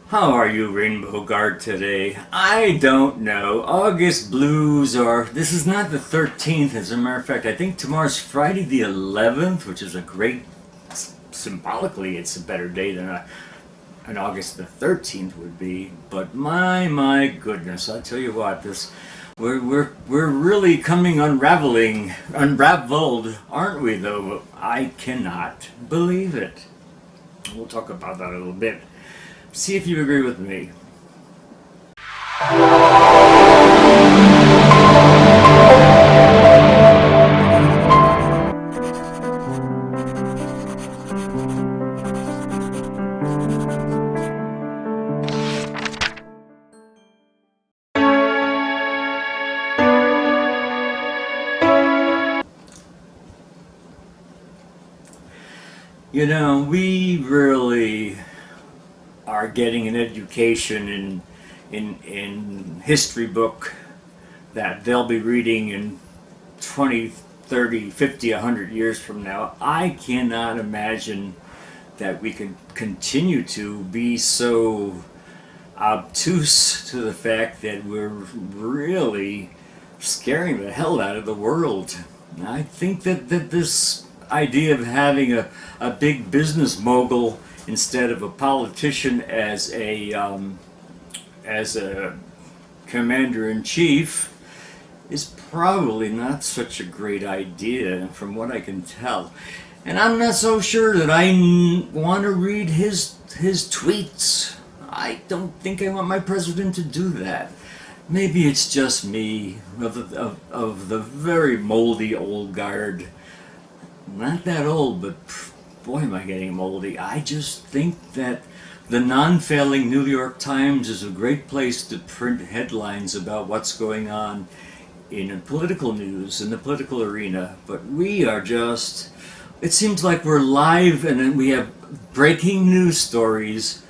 How are you, Rainbow Guard, today? I don't know. August blues are. This is not the 13th, as a matter of fact. I think tomorrow's Friday the 11th, which is a great. Symbolically, it's a better day than an August the 13th would be. But my goodness, I tell you what, this. We're really coming unraveled, aren't we, though? I cannot believe it. We'll talk about that a little bit. See if you agree with me. You know, we really are getting an education in history book that they'll be reading in 20, 30, 50, 100 years from now. I cannot imagine that we can continue to be so obtuse to the fact that we're really scaring the hell out of the world. I think that this idea of having a big business mogul instead of a politician as a commander in chief is probably not such a great idea, from what I can tell. And I'm not so sure that I want to read his tweets. I don't think I want my president to do that. Maybe it's just me, of the very moldy old guard. Not that old, but boy, am I getting moldy. I just think that the non-failing New York Times is a great place to print headlines about what's going on in political news, in the political arena. But we are just, it seems like we're live and we have breaking news stories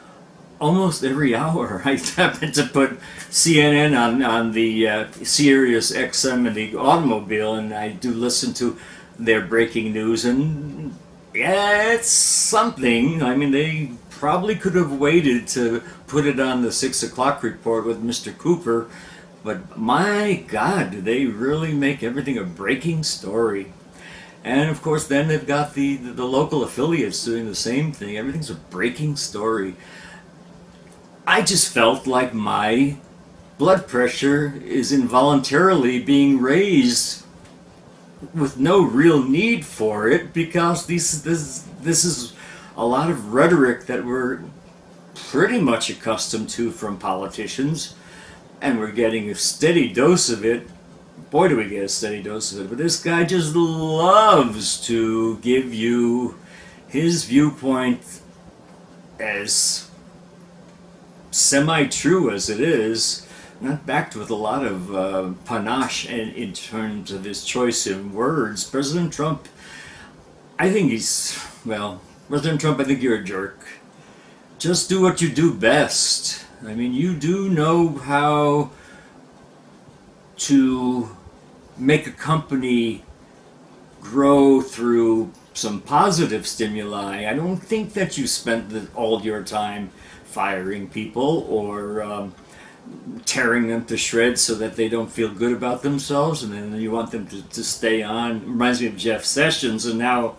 almost every hour. I happen to put CNN on the Sirius XM in the automobile, and I do listen to their breaking news, and yeah, it's something. I mean, they probably could have waited to put it on the 6 o'clock report with Mr. Cooper, but my God, do they really make everything a breaking story? And of course, then they've got the local affiliates doing the same thing. Everything's a breaking story. I just felt like my blood pressure is involuntarily being raised with no real need for it, because this is a lot of rhetoric that we're pretty much accustomed to from politicians, and we're getting a steady dose of it. Boy, do we get a steady dose of it. But this guy just loves to give you his viewpoint as semi-true as it is, not backed with a lot of panache in terms of his choice in words. President Trump, I think President Trump, I think you're a jerk. Just do what you do best. I mean, you do know how to make a company grow through some positive stimuli. I don't think that you spent all your time firing people or tearing them to shreds so that they don't feel good about themselves, and then you want them to stay on. Reminds me of Jeff Sessions, and now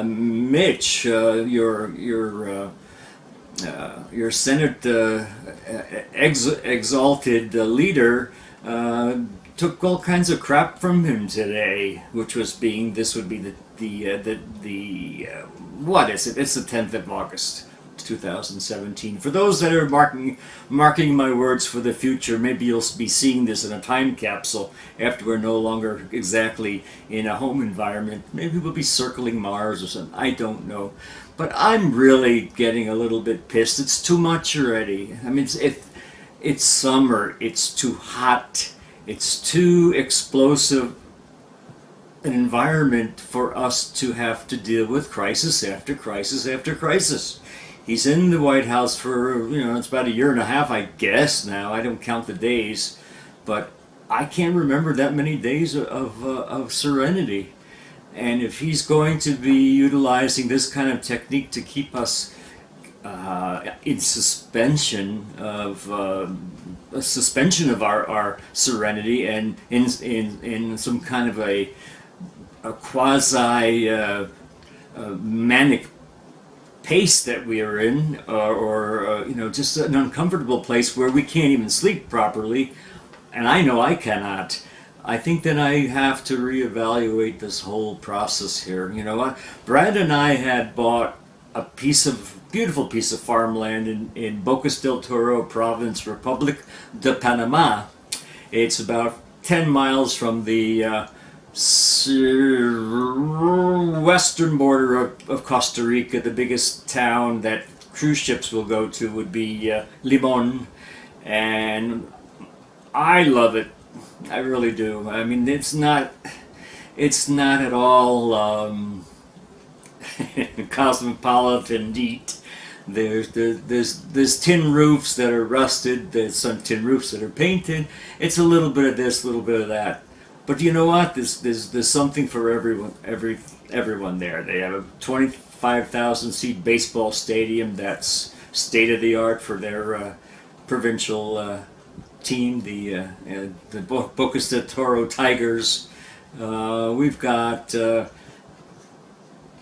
Mitch, your Senate exalted leader, took all kinds of crap from him today, which was this would be the what is it? It's the 10th of August. 2017. For those that are marking my words for the future, maybe you'll be seeing this in a time capsule after we're no longer exactly in a home environment. Maybe we'll be circling Mars or something. I don't know. But I'm really getting a little bit pissed. It's too much already. I mean, it's summer. It's too hot. It's too explosive an environment for us to have to deal with crisis after crisis after crisis. He's in the White House for, it's about a year and a half, I guess now. I don't count the days. But I can't remember that many days of serenity. And if he's going to be utilizing this kind of technique to keep us in suspension of a suspension of our serenity, and in some kind of a quasi manic pace that we are in, or just an uncomfortable place where we can't even sleep properly, and I know I cannot. I think that I have to reevaluate this whole process here. You know what? Brad and I had bought a beautiful piece of farmland in Bocas del Toro province, Republic de Panama. It's about 10 miles from the western border of Costa Rica. The biggest town that cruise ships will go to would be Limon, and I love it. I really do. I mean, it's not at all cosmopolitan neat. There's tin roofs that are rusted. There's some tin roofs that are painted. It's a little bit of this, a little bit of that. But you know what? There's something for everyone there. They have a 25,000 seat baseball stadium that's state of the art for their provincial team, the Bocas del Toro Tigers. We've got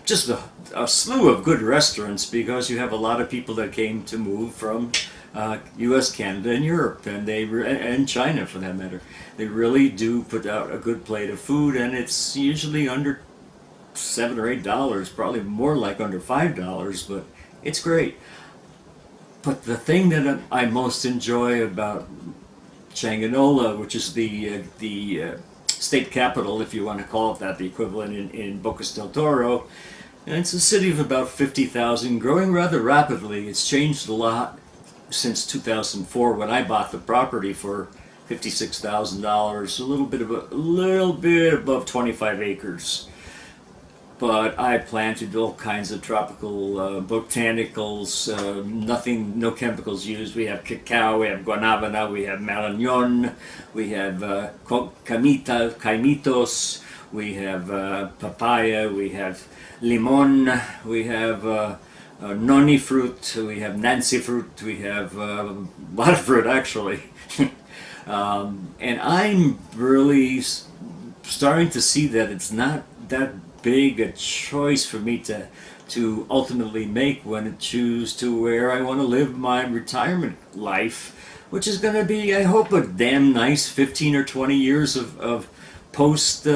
just a slew of good restaurants, because you have a lot of people that came to move from U.S., Canada, and Europe, and China for that matter. They really do put out a good plate of food, and it's usually under $7 or $8, probably more like under $5, but it's great. But the thing that I most enjoy about Changanola, which is the state capital, if you want to call it that, the equivalent in Bocas del Toro, and it's a city of about 50,000, growing rather rapidly. It's changed a lot since 2004, when I bought the property for $56,000, a little bit above 25 acres. But I planted all kinds of tropical botanicals, no chemicals used. We have cacao, we have guanabana, we have marañón, we have caimitos, we have papaya, we have limon, we have noni fruit, we have nancy fruit, we have a lot of fruit actually. And I'm really starting to see that it's not that big a choice for me to ultimately make when I choose to where I want to live my retirement life, which is going to be, I hope, a damn nice 15 or 20 years of post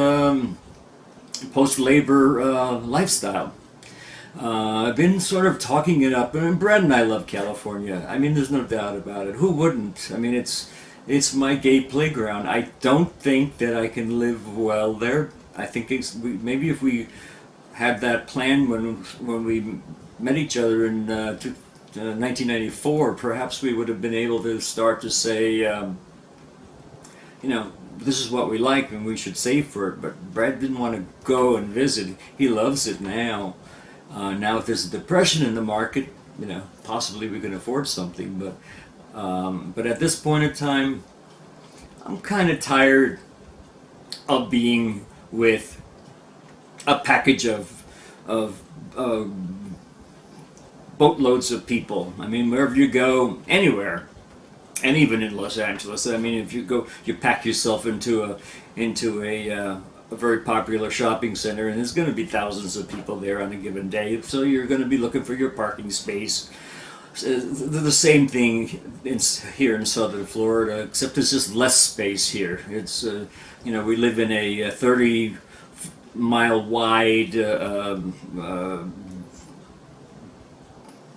labor lifestyle. I've been sort of talking it up, and Brad and I love California. I mean, there's no doubt about it. Who wouldn't? I mean, it's my gay playground. I don't think that I can live well there. I think maybe if we had that plan when we met each other in 1994, perhaps we would have been able to start to say, this is what we like and we should save for it. But Brad didn't want to go and visit. He loves it now. Now, if there's a depression in the market, possibly we can afford something. But at this point in time, I'm kind of tired of being with a package of boatloads of people. I mean, wherever you go, anywhere, and even in Los Angeles. I mean, if you go, you pack yourself into a very popular shopping center, and there's going to be thousands of people there on a given day. So you're going to be looking for your parking space. The same thing here in southern Florida, except there's just less space here. It's we live in a 30-mile wide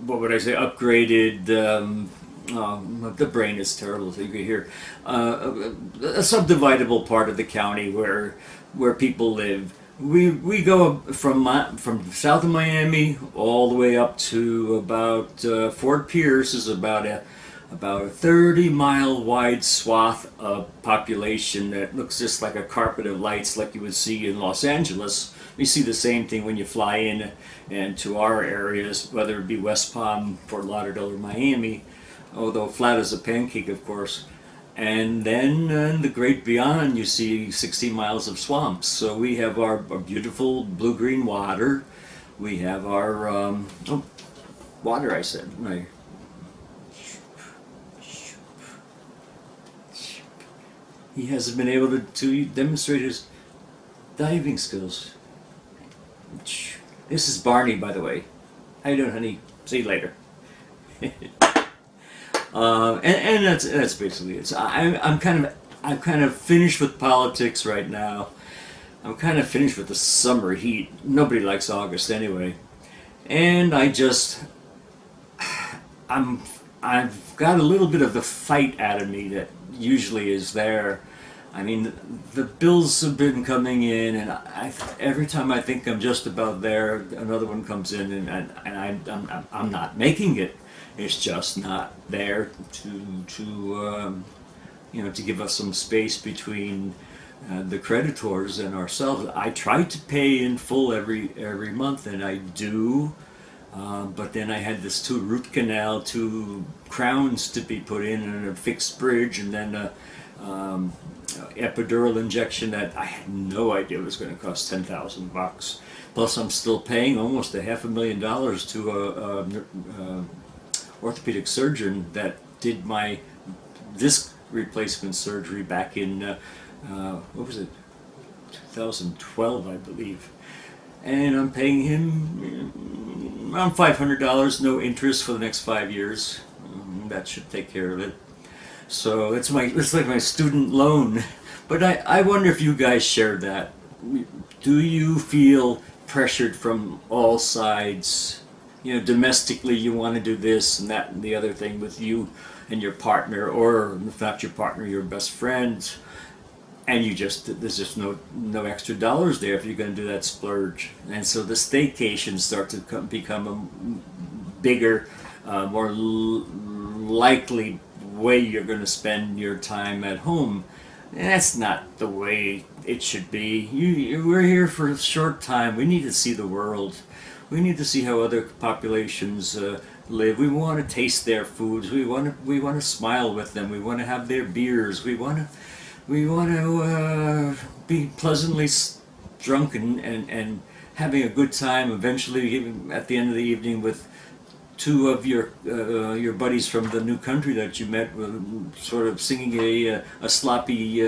what would I say, upgraded, the brain is terrible, so you can hear, a subdividable part of the county where people live. We go from south of Miami all the way up to about Fort Pierce is about a 30-mile wide swath of population that looks just like a carpet of lights, like you would see in Los Angeles. You see the same thing when you fly in and to our areas, whether it be West Palm, Fort Lauderdale, or Miami, although flat as a pancake, of course. And then in the great beyond, you see 60 miles of swamps. So we have our beautiful blue-green water. We have our water, I said. He hasn't been able to demonstrate his diving skills. This is Barney, by the way. How you doing, honey? See you later. And that's basically it. So I'm kind of finished with politics right now. I'm kind of finished with the summer heat. Nobody likes August anyway. And I've got a little bit of the fight out of me that usually is there. I mean, the bills have been coming in, and every time I think I'm just about there, another one comes in, and I'm not making it. It's just not there to give us some space between the creditors and ourselves. I try to pay in full every month, and I do. But then I had this root canal, 2 crowns to be put in, and a fixed bridge, and then a epidural injection that I had no idea was going to cost $10,000. Plus, I'm still paying almost $500,000 to a orthopedic surgeon that did my disc replacement surgery back in what was it, 2012, I believe. And I'm paying him around $500, no interest for the next 5 years. That should take care of it. So it's like my student loan. But I wonder if you guys share that. Do you feel pressured from all sides? Domestically you want to do this and that and the other thing with you and your partner, or if not your partner, your best friend, and there's just no extra dollars there if you're going to do that splurge. And so the staycations start to become a bigger, more likely way you're going to spend your time at home. And that's not the way it should be. We're here for a short time. We need to see the world. We need to see how other populations live. We want to taste their foods. We want to smile with them. We want to have their beers. We want to be pleasantly drunk and having a good time. Eventually, at the end of the evening, with 2 of your buddies from the new country that you met, sort of singing a sloppy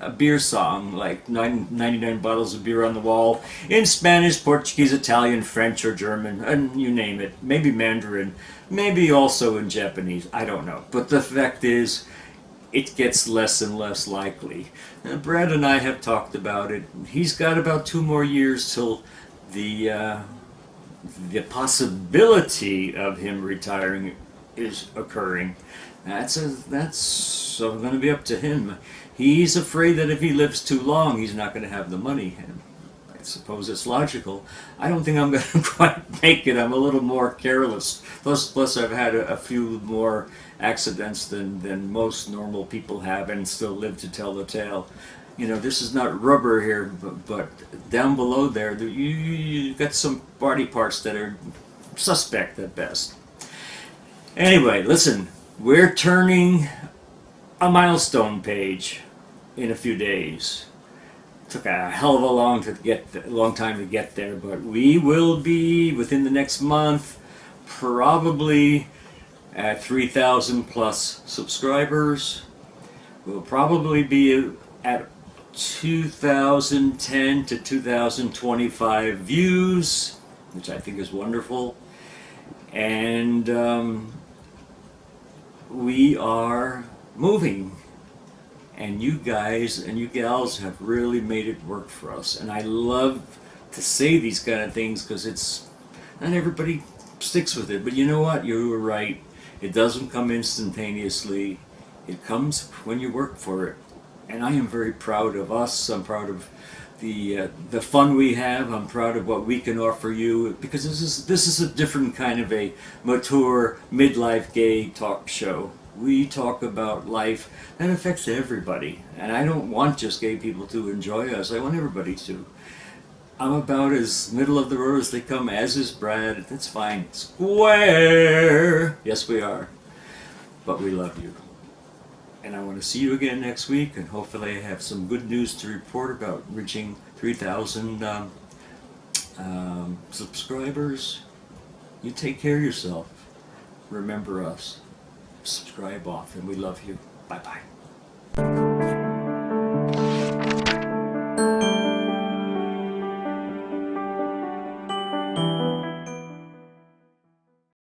a beer song, like 99 bottles of beer on the wall, in Spanish, Portuguese, Italian, French, or German, and you name it. Maybe Mandarin, maybe also in Japanese, I don't know. But the fact is, it gets less and less likely. Now, Brad and I have talked about it. He's got about 2 more years till the possibility of him retiring is occurring. That's going to be up to him. He's afraid that if he lives too long, he's not going to have the money. And I suppose it's logical. I don't think I'm going to quite make it. I'm a little more careless. Plus I've had a few more accidents than most normal people have, and still live to tell the tale. This is not rubber here, but down below there, you got some body parts that are suspect at best. Anyway, listen, we're turning a milestone page in a few days. It took a hell of a long time to get there, but we will be within the next month, probably at 3,000 plus subscribers. We'll probably be at 2010 to 2025 views, which I think is wonderful. And we are moving, and you guys and you gals have really made it work for us. And I love to say these kind of things because it's not everybody sticks with it, but you know what, you were right. It doesn't come instantaneously. It comes when you work for it. And I am very proud of us. I'm proud of the fun we have. I'm proud of what we can offer you, because this is a different kind of a mature midlife gay talk show. We talk about life that affects everybody, and I don't want just gay people to enjoy us. I want everybody to. I'm about as middle of the road as they come, as is Brad. That's fine. Square. Yes, we are. But we love you. And I want to see you again next week, and hopefully I have some good news to report about reaching 3,000 subscribers. You take care of yourself. Remember us. Subscribe often. We love you. Bye-bye.